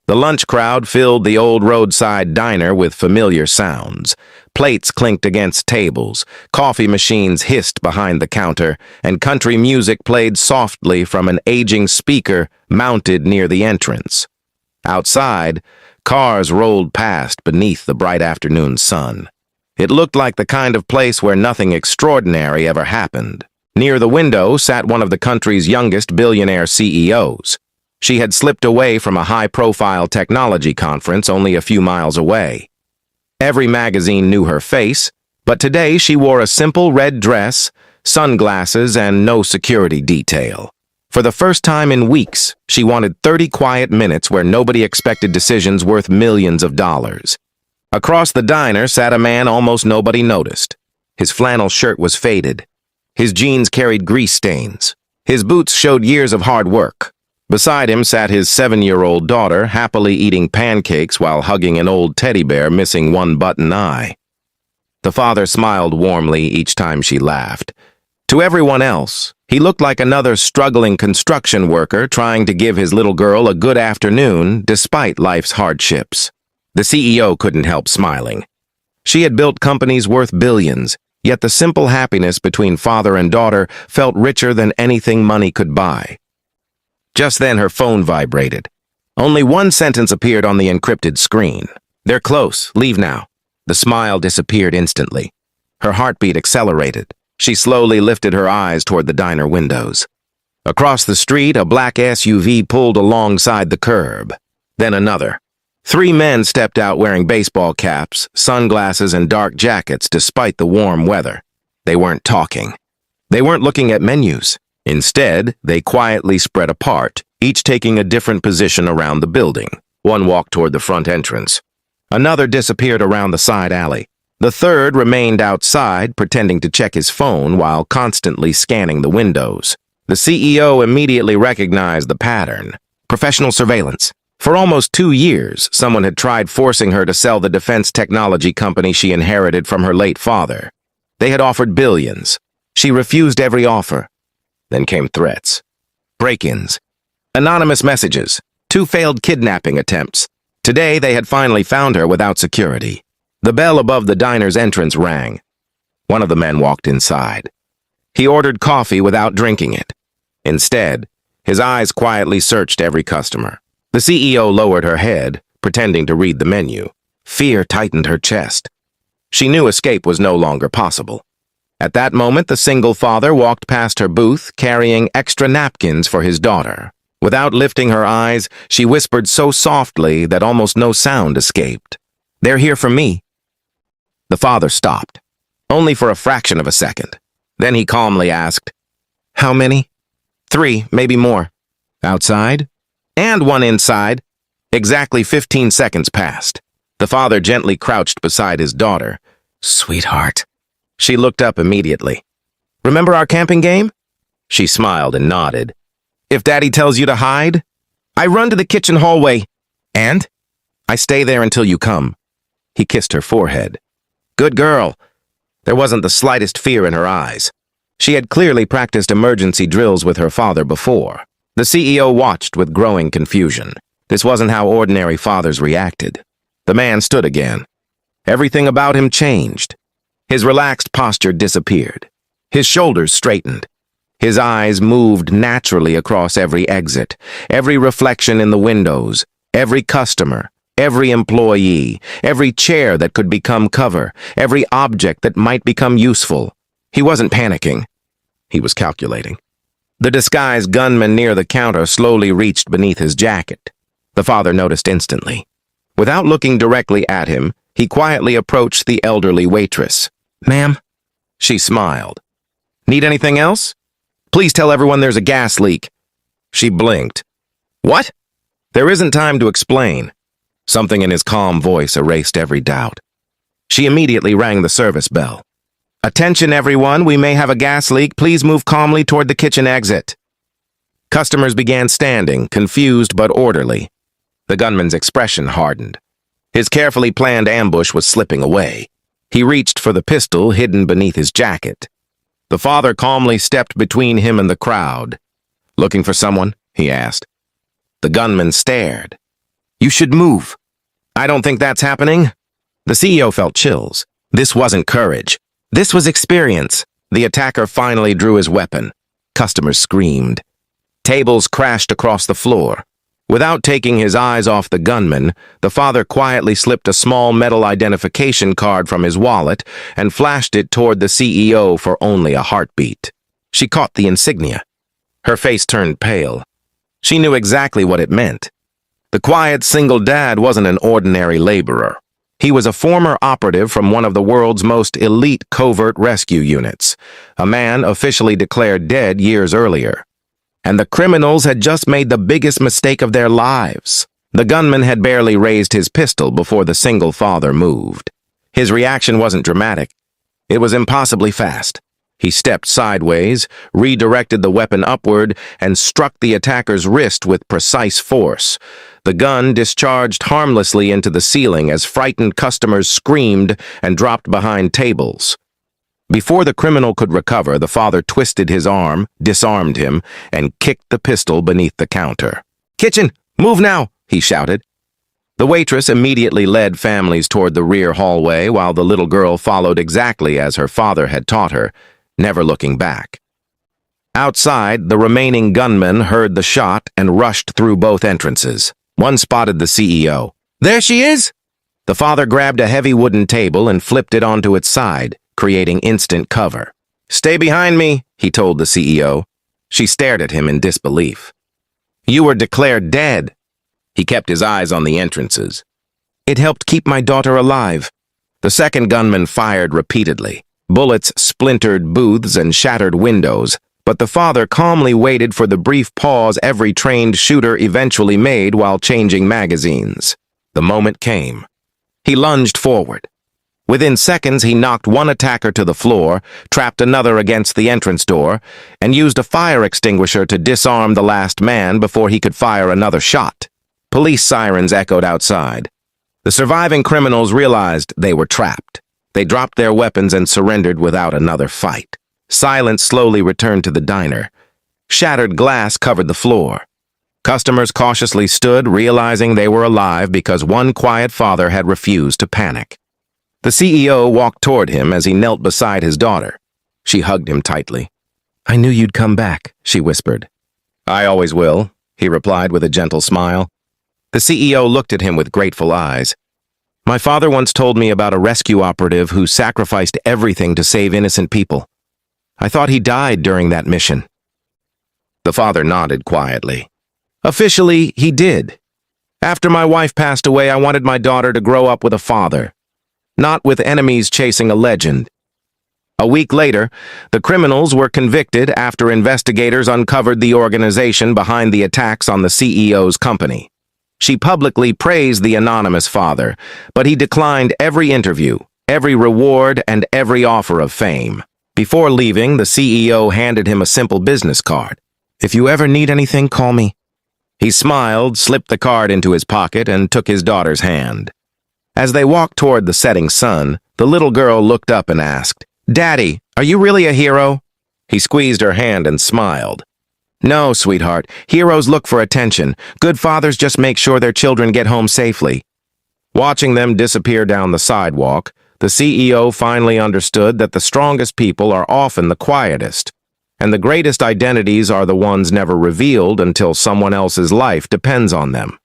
The lunch crowd filled the old roadside diner with familiar sounds. Plates clinked against tables, coffee machines hissed behind the counter, and country music played softly from an aging speaker mounted near the entrance. Outside, cars rolled past beneath the bright afternoon sun. It looked like the kind of place where nothing extraordinary ever happened. Near the window sat one of the country's youngest billionaire CEOs. She had slipped away from a high-profile technology conference only a few miles away. Every magazine knew her face, but today she wore a simple red dress, sunglasses, and no security detail. For the first time in weeks, she wanted 30 quiet minutes where nobody expected decisions worth millions of dollars. Across the diner sat a man almost nobody noticed. His flannel shirt was faded. His jeans carried grease stains. His boots showed years of hard work. Beside him sat his 7-year-old daughter, happily eating pancakes while hugging an old teddy bear missing one button eye. The father smiled warmly each time she laughed. To everyone else, he looked like another struggling construction worker trying to give his little girl a good afternoon despite life's hardships. The CEO couldn't help smiling. She had built companies worth billions, yet the simple happiness between father and daughter felt richer than anything money could buy. Just then her phone vibrated. Only one sentence appeared on the encrypted screen. "They're close. Leave now." The smile disappeared instantly. Her heartbeat accelerated. She slowly lifted her eyes toward the diner windows. Across the street, a black SUV pulled alongside the curb. Then another. 3 men stepped out wearing baseball caps, sunglasses, and dark jackets despite the warm weather. They weren't talking. They weren't looking at menus. Instead, they quietly spread apart, each taking a different position around the building. One walked toward the front entrance. Another disappeared around the side alley. The third remained outside, pretending to check his phone while constantly scanning the windows. The CEO immediately recognized the pattern. Professional surveillance. For almost 2 years, someone had tried forcing her to sell the defense technology company she inherited from her late father. They had offered billions. She refused every offer. Then came threats, break-ins, anonymous messages, 2 failed kidnapping attempts. Today, they had finally found her without security. The bell above the diner's entrance rang. One of the men walked inside. He ordered coffee without drinking it. Instead, his eyes quietly searched every customer. The CEO lowered her head, pretending to read the menu. Fear tightened her chest. She knew escape was no longer possible. At that moment, the single father walked past her booth, carrying extra napkins for his daughter. Without lifting her eyes, she whispered so softly that almost no sound escaped. "They're here for me." The father stopped, only for a fraction of a second. Then he calmly asked, "How many?" 3, maybe more. "Outside?" "And one inside." Exactly 15 seconds passed. The father gently crouched beside his daughter. "Sweetheart." She looked up immediately. "Remember our camping game?" She smiled and nodded. "If Daddy tells you to hide?" "I run to the kitchen hallway." "And?" "I stay there until you come." He kissed her forehead. "Good girl." There wasn't the slightest fear in her eyes. She had clearly practiced emergency drills with her father before. The CEO watched with growing confusion. This wasn't how ordinary fathers reacted. The man stood again. Everything about him changed. His relaxed posture disappeared. His shoulders straightened. His eyes moved naturally across every exit, every reflection in the windows, every customer, every employee, every chair that could become cover, every object that might become useful. He wasn't panicking. He was calculating. The disguised gunman near the counter slowly reached beneath his jacket. The father noticed instantly. Without looking directly at him, he quietly approached the elderly waitress. "Ma'am?" She smiled. "Need anything else? Please tell everyone there's a gas leak." She blinked. "What?" There isn't time to explain. Something in his calm voice erased every doubt. She immediately rang the service bell. "Attention, everyone, we may have a gas leak. Please move calmly toward the kitchen exit." Customers began standing, confused but orderly. The gunman's expression hardened. His carefully planned ambush was slipping away. He reached for the pistol hidden beneath his jacket. The father calmly stepped between him and the crowd. "Looking for someone?" he asked. The gunman stared. You should move. I don't think that's happening. The CEO felt chills. This wasn't courage. This was experience. The attacker finally drew his weapon. Customers screamed. Tables crashed across the floor. Without taking his eyes off the gunman, the father quietly slipped a small metal identification card from his wallet and flashed it toward the CEO for only a heartbeat. She caught the insignia. Her face turned pale. She knew exactly what it meant. The quiet single dad wasn't an ordinary laborer. He was a former operative from one of the world's most elite covert rescue units, a man officially declared dead years earlier. And the criminals had just made the biggest mistake of their lives. The gunman had barely raised his pistol before the single father moved. His reaction wasn't dramatic. It was impossibly fast. He stepped sideways, redirected the weapon upward, and struck the attacker's wrist with precise force. The gun discharged harmlessly into the ceiling as frightened customers screamed and dropped behind tables. Before the criminal could recover, the father twisted his arm, disarmed him, and kicked the pistol beneath the counter. "Kitchen, move now!" he shouted. The waitress immediately led families toward the rear hallway while the little girl followed exactly as her father had taught her, never looking back. Outside, the remaining gunmen heard the shot and rushed through both entrances. One spotted the CEO. "There she is!" The father grabbed a heavy wooden table and flipped it onto its side, creating instant cover. "Stay behind me," he told the CEO. She stared at him in disbelief. "You were declared dead." He kept his eyes on the entrances. "It helped keep my daughter alive." The second gunman fired repeatedly. Bullets splintered booths and shattered windows, but the father calmly waited for the brief pause every trained shooter eventually made while changing magazines. The moment came. He lunged forward. Within seconds, he knocked one attacker to the floor, trapped another against the entrance door, and used a fire extinguisher to disarm the last man before he could fire another shot. Police sirens echoed outside. The surviving criminals realized they were trapped. They dropped their weapons and surrendered without another fight. Silence slowly returned to the diner. Shattered glass covered the floor. Customers cautiously stood, realizing they were alive because one quiet father had refused to panic. The CEO walked toward him as he knelt beside his daughter. She hugged him tightly. "I knew you'd come back," she whispered. "I always will," he replied with a gentle smile. The CEO looked at him with grateful eyes. "My father once told me about a rescue operative who sacrificed everything to save innocent people. I thought he died during that mission." The father nodded quietly. "Officially, he did. After my wife passed away, I wanted my daughter to grow up with a father, not with enemies chasing a legend." A week later, the criminals were convicted after investigators uncovered the organization behind the attacks on the CEO's company. She publicly praised the anonymous father, but he declined every interview, every reward, and every offer of fame. Before leaving, the CEO handed him a simple business card. "If you ever need anything, call me." He smiled, slipped the card into his pocket, and took his daughter's hand. As they walked toward the setting sun, the little girl looked up and asked, "Daddy, are you really a hero?" He squeezed her hand and smiled. "No, sweetheart. Heroes look for attention. Good fathers just make sure their children get home safely." Watching them disappear down the sidewalk, the CEO finally understood that the strongest people are often the quietest, and the greatest identities are the ones never revealed until someone else's life depends on them.